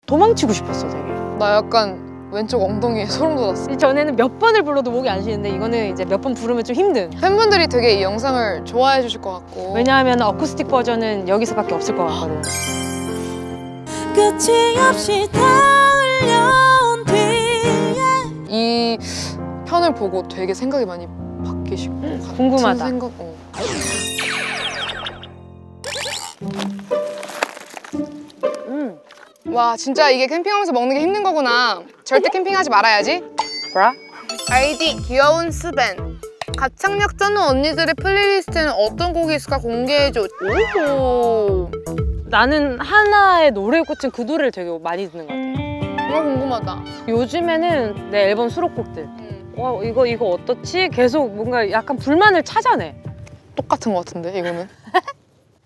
도망치고 싶었어 되게. 나 약간 왼쪽 엉덩이에 소름 돋았어. 전에는 몇 번을 불러도 목이 안 쉬는데 이거는 이제 몇 번 부르면 좀 힘든. 팬분들이 되게 이 영상을 좋아해 주실 것 같고. 왜냐하면 어쿠스틱 버전은 여기서밖에 없을 것 같거든. 끝이 없이 달려온 뒤에 이 편을 보고 되게 생각이 많이 바뀌시고 궁금하다. 생각, 와 진짜 이게 캠핑하면서 먹는 게 힘든 거구나. 절대 캠핑하지 말아야지. 뭐라? 아이디 귀여운 스벤. 가창력 쩌는 언니들의 플레이리스트에는 어떤 곡이 있을까 공개해줘. 오호. 나는 하나의 노래에 꽂힌 그 노래를 되게 많이 듣는 것 같아. 너무 궁금하다. 요즘에는 내 앨범 수록곡들 와 이거 어떻지? 계속 뭔가 약간 불만을 찾아내. 똑같은 것 같은데 이거는.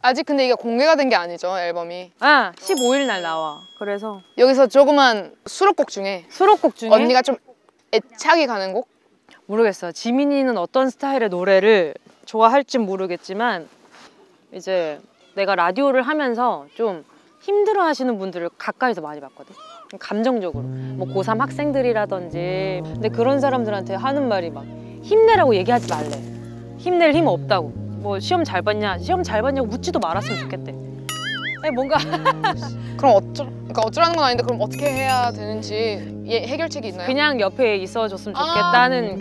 아직 근데 이게 공개가 된 게 아니죠 앨범이. 아 15일 날 나와. 그래서 여기서 조그만 수록곡 중에 언니가 좀 애착이 가는 곡? 모르겠어. 지민이는 어떤 스타일의 노래를 좋아할진 모르겠지만 이제 내가 라디오를 하면서 좀 힘들어 하시는 분들을 가까이서 많이 봤거든. 감정적으로. 뭐 고3 학생들이라든지. 근데 그런 사람들한테 하는 말이 막 힘내라고 얘기하지 말래. 힘낼 힘 없다고. 뭐 시험 잘 봤냐? 시험 잘 봤냐고 묻지도 말았으면 좋겠대. 아니 뭔가 그럼 그러니까 어쩌라는 건 아닌데 그럼 어떻게 해야 되는지 해결책이 있나요? 그냥 옆에 있어줬으면 좋겠다는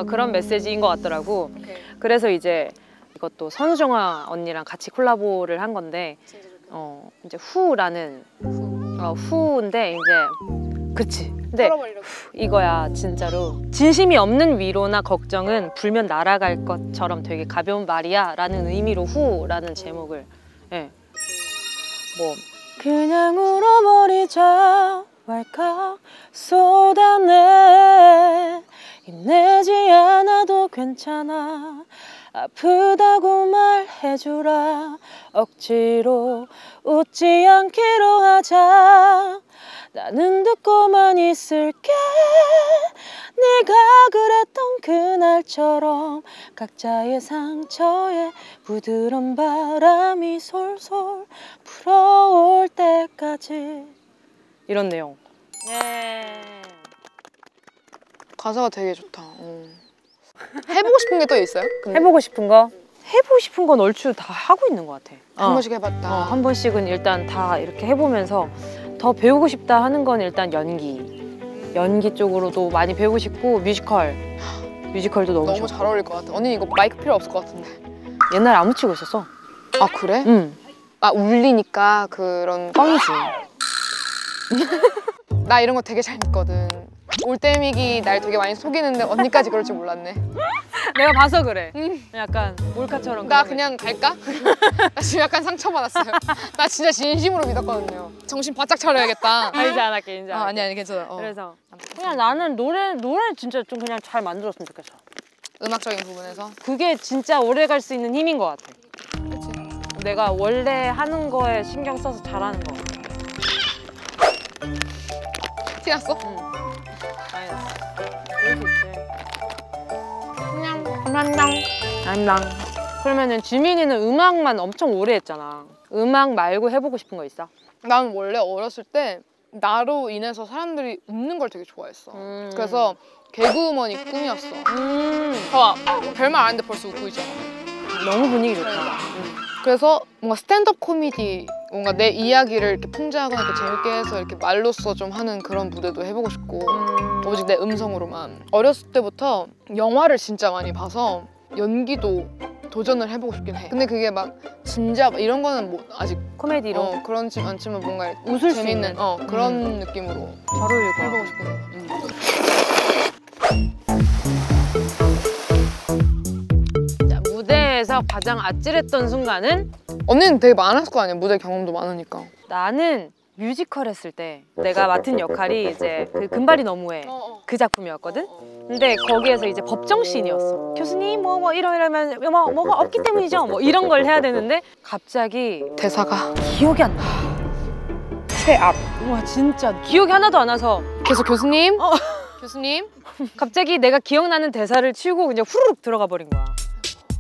그런 메시지인 것 같더라고. 오케이. 그래서 이제 이것도 선우정아 언니랑 같이 콜라보를 한 건데 이제 후라는 후인데 이제 그치. 근데 이거야 진짜로 진심이 없는 위로나 걱정은 불면 날아갈 것처럼 되게 가벼운 말이야 라는 의미로 후라는 제목을 뭐 그냥 울어버리자 왈칵 쏟아내 힘내지 않아도 괜찮아 아프다고 말해주라 억지로 웃지 않기로 하자 나는 듣고만 있을게 네가 그랬던 그날처럼 각자의 상처에 부드러운 바람이 솔솔 불어올 때까지 이런 내용. 가사가 되게 좋다. 해보고 싶은 게 또 있어요? 해보고 싶은 거? 해보고 싶은 건 얼추 다 하고 있는 것 같아. 한 번씩 해봤다. 한 번씩은 일단 다 이렇게 해보면서 더 배우고 싶다 하는 건 일단 연기 쪽으로도 많이 배우고 싶고 뮤지컬도 너무 좋고. 잘 어울릴 것 같아. 언니 이거 마이크 필요 없을 것 같은데. 옛날에 안 묻히고 있었어. 아 그래? 응. 아 울리니까 그런 뻥이지. 나 이런 거 되게 잘 믿거든. 올빼미기 날 되게 많이 속이는데 언니까지 그럴 줄 몰랐네. 내가 봐서 그래. 약간 몰카처럼. 나 그냥 갈까? 나 지금 약간 상처받았어요. 나 진짜 진심으로 믿었거든요. 정신 바짝 차려야겠다. 인지 안 할게. 아니 괜찮아. 그래서 그냥 나는 노래 진짜 좀 그냥 잘 만들었으면 좋겠어. 음악적인 부분에서? 그게 진짜 오래 갈 수 있는 힘인 것 같아. 그치. 내가 원래 하는 거에 신경 써서 잘하는 거. 티났어? 응. 아니, 그럴 수 있지. 안녕. 그러면은 지민이는 음악만 엄청 오래 했잖아. 음악 말고 해보고 싶은 거 있어? 난 원래 어렸을 때 나로 인해서 사람들이 웃는 걸 되게 좋아했어. 그래서 개그우먼이 꿈이었어. 봐봐, 별말 안 했는데 벌써 웃고 있잖아. 너무 분위기 좋다. 그래서 뭔가 스탠드업 코미디, 뭔가 내 이야기를 이렇게 풍자하거나 이렇게 재밌게 해서 이렇게 말로써 좀 하는 그런 무대도 해보고 싶고 오직 내 음성으로만. 어렸을 때부터 영화를 진짜 많이 봐서 연기도 도전을 해보고 싶긴 해. 근데 그게 막 진짜 이런 거는 뭐 아직 코미디로? 그렇지 않지만 뭔가 웃을 수 재밌는 있는 그런 느낌으로 잘 어울릴 것 해보고 같아. 싶긴 해. 자, 무대에서 가장 아찔했던 순간은? 언니는 되게 많았을 거 아니야, 무대 경험도 많으니까. 나는 뮤지컬 했을 때 내가 맡은 역할이 이제 그 금발이 너무해 그 작품이었거든? 근데 거기에서 이제 법정씬이었어. 교수님 뭐 이러면 뭐가 없기 때문이죠. 뭐 이런 걸 해야 되는데 갑자기 대사가 기억이 안 나. 최악. 와 진짜 기억이 하나도 안 나서 계속 교수님? 교수님? 갑자기 내가 기억나는 대사를 치우고 그냥 후루룩 들어가 버린 거야.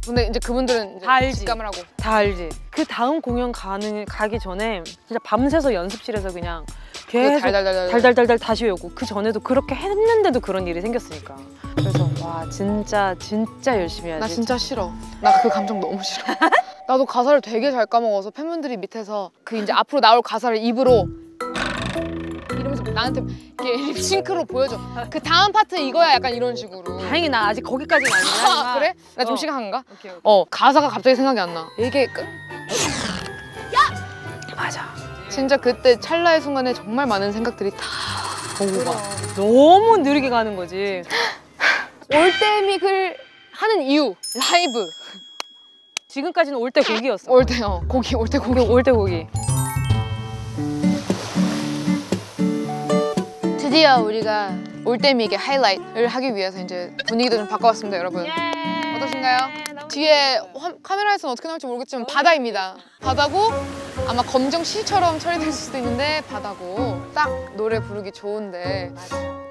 근데 이제 그분들은 이제 다 알지. 직감을 하고. 다 알지. 그 다음 공연 가기 전에 진짜 밤새서 연습실에서 그냥 계속 달달달달 달달달달 다시 외우고 그 전에도 그렇게 했는데도 그런 일이 생겼으니까. 그래서 와 진짜 열심히 해야지. 나 진짜 싫어. 나 그 감정 너무 싫어. 나도 가사를 되게 잘 까먹어서 팬분들이 밑에서 그 이제 앞으로 나올 가사를 입으로 이러면서 나한테 이렇게 립싱크로 보여줘. 그 다음 파트 이거야 약간 이런 식으로. 다행히 나 아직 거기까지는 아니야. 아, 그래? 나 좀 심각한가? 오케이. 가사가 갑자기 생각이 안 나. 이게 맞아. 진짜 그때 찰나의 순간에 정말 많은 생각들이 다 오고 가. 너무 느리게 가는 거지. 올빼미를 하는 이유 라이브. 지금까지는 올 때 곡이었어. 올 때 고기 올 때 고기. 올 때 곡이. 드디어 우리가 올빼미에게 하이라이트를 하기 위해서 이제 분위기도 좀 바꿔봤습니다, 여러분. 어떠신가요? 뒤에 카메라에서는 어떻게 나올지 모르겠지만 바다입니다. 바다고 아마 검정 시처럼 처리될 수도 있는데 바다고 딱 노래 부르기 좋은데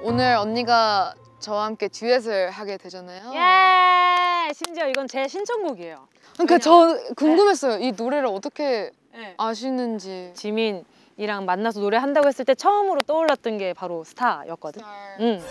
오늘 언니가 저와 함께 듀엣을 하게 되잖아요. 예! 심지어 이건 제 신청곡이에요. 그러니까 저 궁금했어요. 이 노래를 어떻게 네. 아시는지. 지민이랑 만나서 노래한다고 했을 때 처음으로 떠올랐던 게 바로 스타였거든. 응.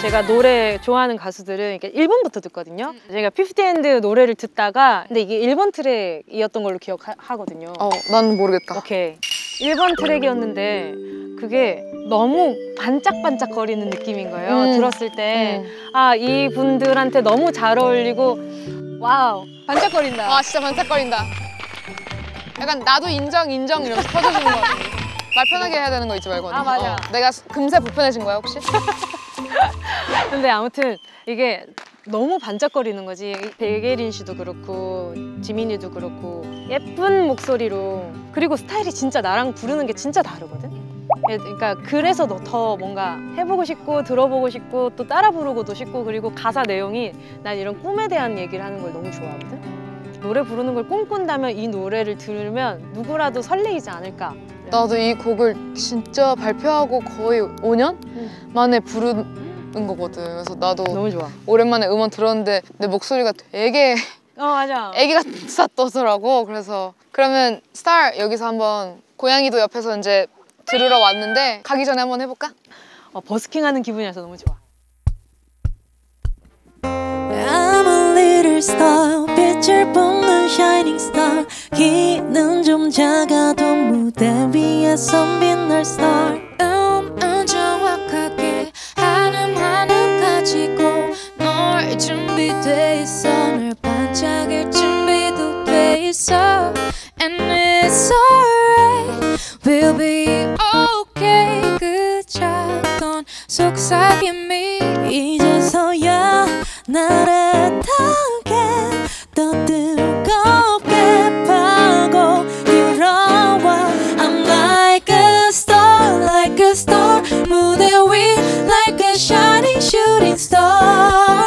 제가 노래 좋아하는 가수들은 이렇게 1번부터 듣거든요. 제가 50&드 노래를 듣다가 근데 이게 1번 트랙이었던 걸로 기억하거든요. 난 모르겠다. 오케이. 1번 트랙이었는데 그게 너무 반짝반짝거리는 느낌인 거예요. 들었을 때 아, 이 분들한테 너무 잘 어울리고 와우, 반짝거린다. 와, 진짜 반짝거린다. 약간 나도 인정 이러면서 퍼져주는 거 같은데. 말 편하게 해야 되는 거 잊지 말고. 아, 맞아. 내가 금세 불편해진 거야, 혹시? 근데 아무튼 이게 너무 반짝거리는 거지. 백예린 씨도 그렇고 지민이도 그렇고 예쁜 목소리로 그리고 스타일이 진짜 나랑 부르는 게 진짜 다르거든. 그러니까 그래서 더 뭔가 해보고 싶고 들어보고 싶고 또 따라 부르고도 싶고 그리고 가사 내용이 난 이런 꿈에 대한 얘기를 하는 걸 너무 좋아하거든. 노래 부르는 걸 꿈꾼다면 이 노래를 들으면 누구라도 설레이지 않을까. 나도 이 곡을 진짜 발표하고 거의 5년 만에 부르는 거거든. 그래서 나도 너무 좋아. 오랜만에 음원 들었는데 내 목소리가 되게 맞아. 애기 같았더라고. 그래서 그러면 스타 여기서 한번 고양이도 옆에서 이제 들으러 왔는데 가기 전에 한번 해볼까? 버스킹하는 기분이라서 너무 좋아. I'm a little star 빛을 뿜는 shining star 키는 좀 작아도 무대 위에선 빛날 star 정확하게 하나하나 가지고 널 준비돼 있어 널 반짝일 준비도 돼 있어 And it's alright We'll be okay 그 작던 속삭임이 이제서야 나를 타게 더 뜨겁게 파고 들어와 I'm like a star 무대 위 like a shining shooting star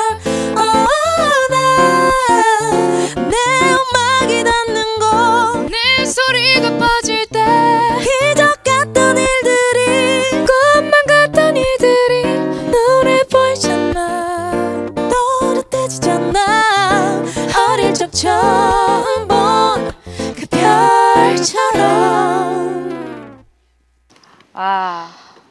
내 음악이 닿는 곳 내 소리가 퍼질 때 기적 같던 일들이 꿈만 같던 일들이 눈에 보이잖아 떠오르지잖아 어릴 적 처음 본 그 별처럼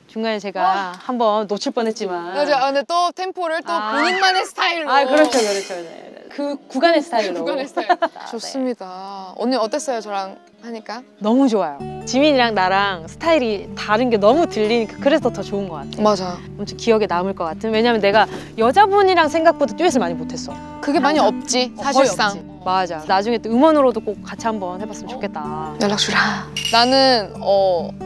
중간에 제가 한번 놓칠 뻔했지만 맞아. 근데 또 템포를 또 본인만의 스타일로. 그렇죠. 네. 그 구간의 스타일로. 구간의 스타일. 좋습니다. 언니 어땠어요, 저랑 하니까? 너무 좋아요. 지민이랑 나랑 스타일이 다른 게 너무 들리니까 그래서 더 좋은 것 같아. 맞아. 엄청 기억에 남을 것 같은. 왜냐면 내가 여자분이랑 생각보다 듀엣을 많이 못했어. 그게 많이 없지, 사실상. 맞아. 나중에 또 음원으로도 꼭 같이 한번 해봤으면 좋겠다. 연락 주라. 나는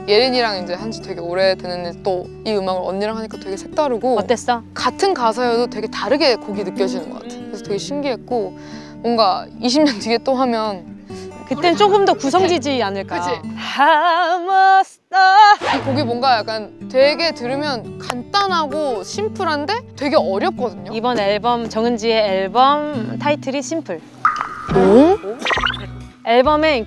예린이랑 이제 한지 되게 오래 됐는데 또 이 음악을 언니랑 하니까 되게 색다르고 어땠어? 같은 가사여도 되게 다르게 곡이 느껴지는 것 같아. 그래서 되게 신기했고 뭔가 20년 뒤에 또 하면 그땐 조금 더 구성지지 않을까. 그치? I'm a star. 이 곡이 뭔가 약간 되게 들으면 간단하고 심플한데 되게 어렵거든요. 이번 앨범 정은지의 앨범 타이틀이 심플. 오? 앨범의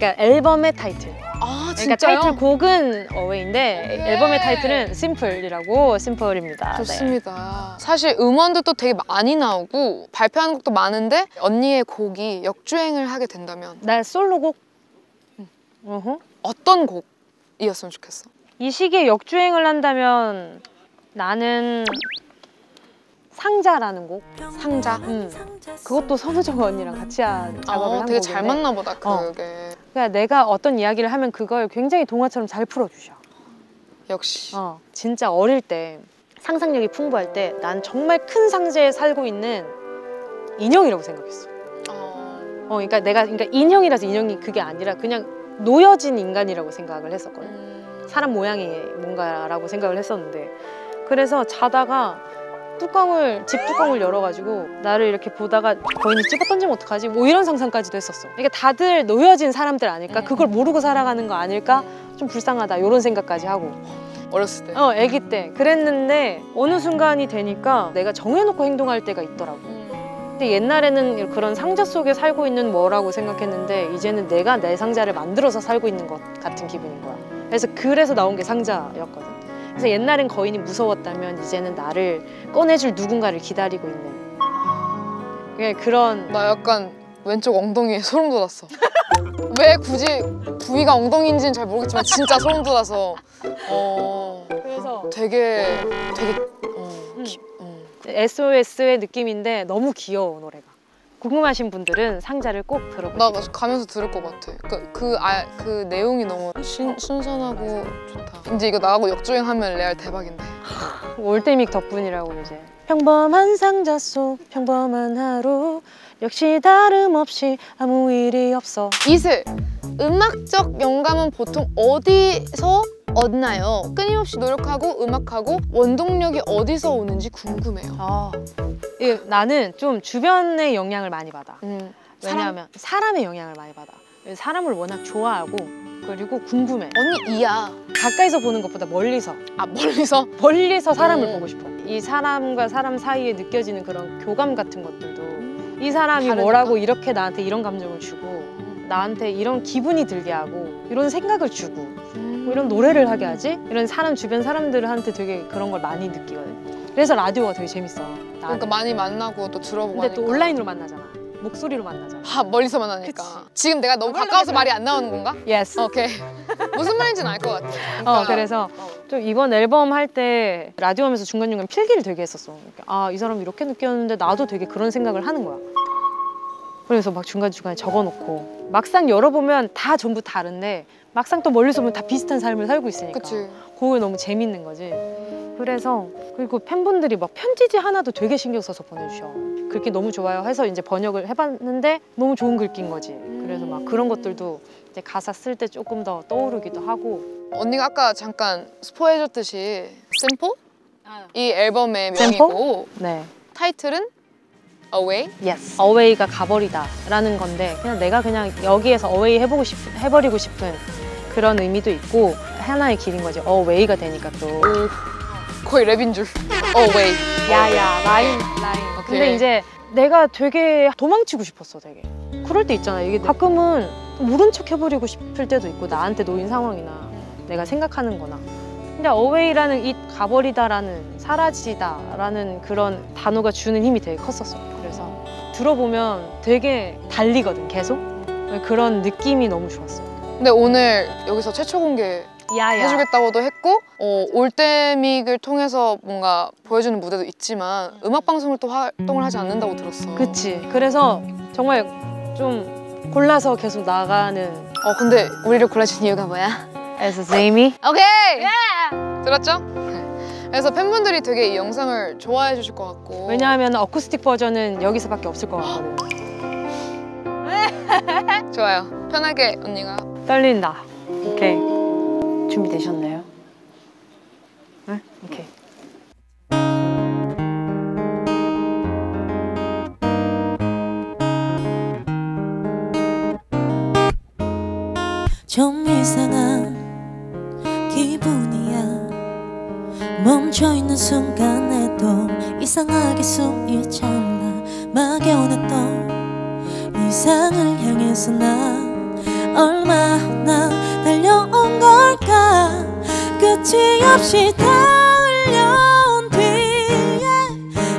타이틀. 아 그러니까 진짜요? 타이틀곡은 어웨이인데 앨범의 타이틀은 심플이라고 심플입니다. 좋습니다. 사실 음원도 또 되게 많이 나오고 발표하는 곡도 많은데 언니의 곡이 역주행을 하게 된다면 나 솔로곡? 어떤 곡이었으면 좋겠어? 이 시기에 역주행을 한다면 나는 상자라는 곡. 상자? 그것도 선우정 언니랑 같이 작업을 한 되게 곡인데 잘 맞나 보다 그게. 그러니까 내가 어떤 이야기를 하면 그걸 굉장히 동화처럼 잘 풀어주셔. 역시. 진짜 어릴 때 상상력이 풍부할 때 난 정말 큰 상자에 살고 있는 인형이라고 생각했어. 그러니까 인형이라서 인형이 그게 아니라 그냥 놓여진 인간이라고 생각을 했었거든. 사람 모양이 뭔가라고 생각을 했었는데 그래서 자다가 집 뚜껑을 열어가지고 나를 이렇게 보다가 거인이 집어 던지면 어떡하지? 뭐 이런 상상까지도 했었어. 그러니까 다들 놓여진 사람들 아닐까? 그걸 모르고 살아가는 거 아닐까? 좀 불쌍하다 이런 생각까지 하고. 어렸을 때? 아기 때 그랬는데 어느 순간이 되니까 내가 정해놓고 행동할 때가 있더라고. 근데 옛날에는 그런 상자 속에 살고 있는 뭐라고 생각했는데 이제는 내가 내 상자를 만들어서 살고 있는 것 같은 기분인 거야. 그래서 나온 게 상자였거든. 그래서 옛날엔 거인이 무서웠다면 이제는 나를 꺼내줄 누군가를 기다리고 있는 그런. 나 약간 왼쪽 엉덩이에 소름 돋았어. 왜 굳이 부위가 엉덩이인지는 잘 모르겠지만 진짜 소름 돋아서 그래서 되게 SOS의 느낌인데 너무 귀여워 노래가. 궁금하신 분들은 상자를 꼭 들어보세요. 나 가면서 들을 것 같아. 그 내용이 너무 신선하고 좋다. 이제 이거 나가고 역주행하면 레알 대박인데. 올데믹 덕분이라고 이제. 평범한 상자 속 평범한 하루 역시 다름없이 아무 일이 없어. 이슬! 음악적 영감은 보통 어디서 얻나요? 끊임없이 노력하고 음악하고 원동력이 어디서 오는지 궁금해요. 나는 좀 주변의 영향을 많이 받아. 왜냐하면 사람의 영향을 많이 받아. 사람을 워낙 좋아하고 그리고 궁금해. 언니 이야. 가까이서 보는 것보다 멀리서. 멀리서 사람을 보고 싶어. 이 사람과 사람 사이에 느껴지는 그런 교감 같은 것들도 이 사람이 다르니까? 뭐라고 이렇게 나한테 이런 감정을 주고 나한테 이런 기분이 들게 하고 이런 생각을 주고 뭐 이런 노래를 하게 하지? 이런 주변 사람들한테 되게 그런 걸 많이 느끼거든. 그래서 라디오가 되게 재밌어. 나는. 그러니까 많이 만나고 또 들어보고 근데 하니까. 또 온라인으로 만나잖아. 목소리로 만나잖아. 멀리서 만나니까. 그치. 지금 내가 너무 가까워서 말이 안 나오는 건가? Yes. 오케이. 무슨 말인지는 알 것 같아. 그러니까 그래서 좀 이번 앨범 할 때 라디오 하면서 중간중간 필기를 되게 했었어. 이 사람 이렇게 느꼈는데 나도 되게 그런 생각을 하는 거야. 그래서 막 중간중간에 적어놓고 막상 열어보면 다 전부 다른데 막상 또 멀리서 보면 다 비슷한 삶을 살고 있으니까 그치. 그게 너무 재밌는 거지. 그래서 그리고 팬분들이 막 편지지 하나도 되게 신경 써서 보내주셔. 글귀 너무 좋아요 해서 이제 번역을 해봤는데 너무 좋은 글귀인 거지. 그래서 막 그런 것들도 이제 가사 쓸 때 조금 더 떠오르기도 하고. 언니가 아까 잠깐 스포해줬듯이 심포? 이 앨범의 명이고 네. 타이틀은 Away? Yes. Away가 가버리다 라는 건데 내가 그냥 여기에서 Away 해버리고 싶은 그런 의미도 있고 하나의 길인 거지. Away가 되니까 또. 거의 랩인 줄. Away. 야야 라인. 오케이. 근데 이제 내가 되게 도망치고 싶었어 되게. 그럴 때 있잖아. 이게 가끔은 모른 척 해버리고 싶을 때도 있고 나한테 놓인 상황이나 내가 생각하는 거나. 근데 Away라는 이 가버리다라는 사라지다라는 그런 단어가 주는 힘이 되게 컸었어. 그래서 들어보면 되게 달리거든 계속. 그런 느낌이 너무 좋았어. 근데 오늘 여기서 최초 공개 야야. 해주겠다고도 했고 올데믹을 통해서 뭔가 보여주는 무대도 있지만 음악방송을 또 활동을 하지 않는다고 들었어. 그치. 그래서 정말 좀 골라서 계속 나가는. 근데 우리를 골라준 이유가 뭐야? As Jamie. 오케이! 들었죠? 그래서 팬분들이 되게 이 영상을 좋아해 주실 것 같고 왜냐하면 어쿠스틱 버전은 여기서밖에 없을 것 같거든. 좋아요. 편하게 언니가. 떨린다. 오케이. 준비되셨나요? 네? 오케이. 좀 이상한 기분이야. 멈춰있는 순간에도 이상하게 숨이 찰나. 막연했던 이상을 향해서 나 얼마나 달려온 끝이 없이 달려온 뒤에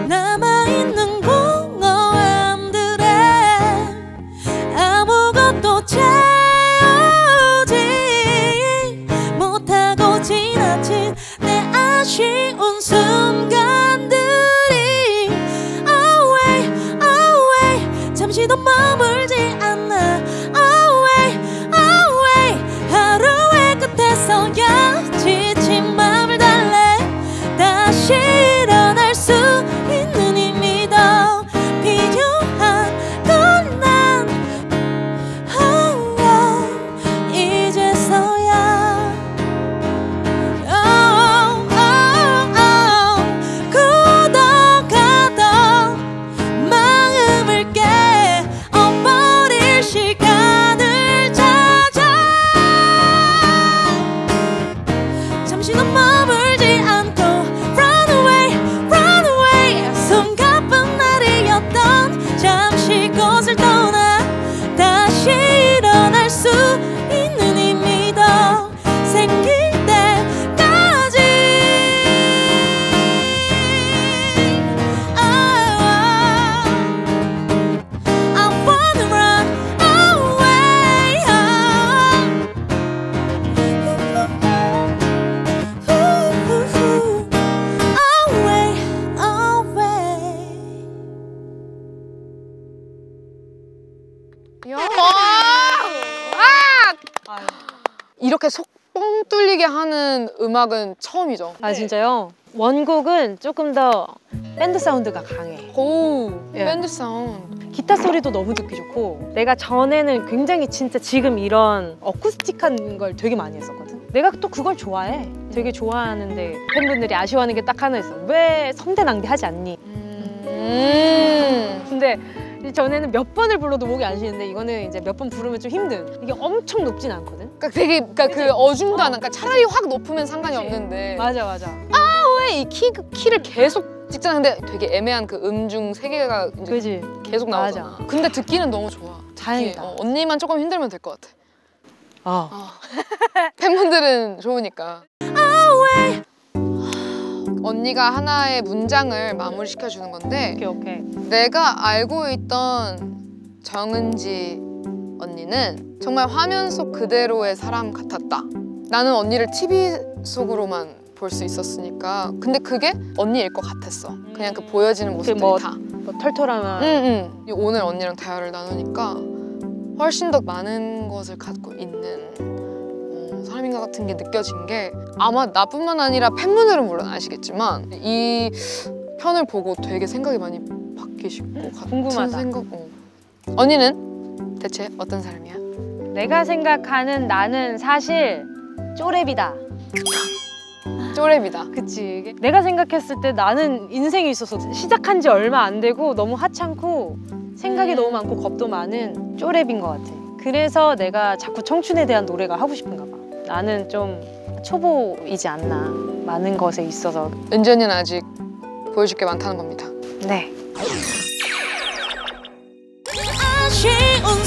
남아있는 공허함들에 아무것도 채우지 못하고 지나친 내 아쉬운 순간들이 Away, away 잠시도 머물지 않아 Away, away 하루의 끝에서야 지친 맘을 달래 다시 일어날 수 있는 힘이 더 필요한 건 난 이제서야 굳어가던 마음을 깨어버릴 시간을 찾아 잠시도 머물지 않고 Run away, run away 숨가쁜 날이었던 잠시 곳을 떠나 다시 일어날 수 있는 힘이 더 생길 때까지 I wanna run away 이렇게 속 뻥 뚫리게 하는 음악은 처음이죠. 아 진짜요? 원곡은 조금 더 밴드 사운드가 강해. 오, 예. 밴드 사운드. 기타 소리도 너무 듣기 좋고 내가 전에는 굉장히 진짜 지금 이런 어쿠스틱한 걸 되게 많이 했었거든. 내가 또 그걸 좋아해. 되게 좋아하는데 팬분들이 아쉬워하는 게 딱 하나 있어. 왜 성대 낭비하지 않니? 근데 전에는 몇 번을 불러도 목이 안 쉬는데 이거는 이제 몇 번 부르면 좀 힘든. 이게 엄청 높진 않거든. 그러니까 그 어중간한. 그러니까 차라리 확 높으면 상관이 없는데. 맞아 맞아. 왜 이 키를 계속 찍잖아. 근데 되게 애매한 그 음중 세 개가 이제 그지? 계속 나오잖아. 맞아. 근데 듣기는 너무 좋아. 다행이다. 언니만 조금 힘들면 될 것 같아. 아. 팬분들은 좋으니까. 언니가 하나의 문장을 마무리시켜주는 건데 오케이 오케이. 내가 알고 있던 정은지 언니는 정말 화면 속 그대로의 사람 같았다. 나는 언니를 TV 속으로만 볼 수 있었으니까. 근데 그게 언니일 것 같았어. 그냥 그 보여지는 모습들이 뭐 다. 뭐 털털하면. 응. 오늘 언니랑 대화를 나누니까 훨씬 더 많은 것을 갖고 있는 사람인 것 같은 게 느껴진 게 아마 나뿐만 아니라 팬분들은 물론 아시겠지만 이 편을 보고 되게 생각이 많이 바뀌실 것 같은 궁금하다. 생각. 언니는 대체 어떤 사람이야? 내가 생각하는 나는 사실 쪼렙이다. 쪼렙이다. 그치. 내가 생각했을 때 나는 인생이 있어서 시작한 지 얼마 안 되고 너무 하찮고 생각이 너무 많고 겁도 많은 쪼렙인 것 같아. 그래서 내가 자꾸 청춘에 대한 노래가 하고 싶은가 봐. 나는 좀 초보이지 않나. 많은 것에 있어서. 은지 언니는 아직 보여줄 게 많다는 겁니다. 네. 아쉬운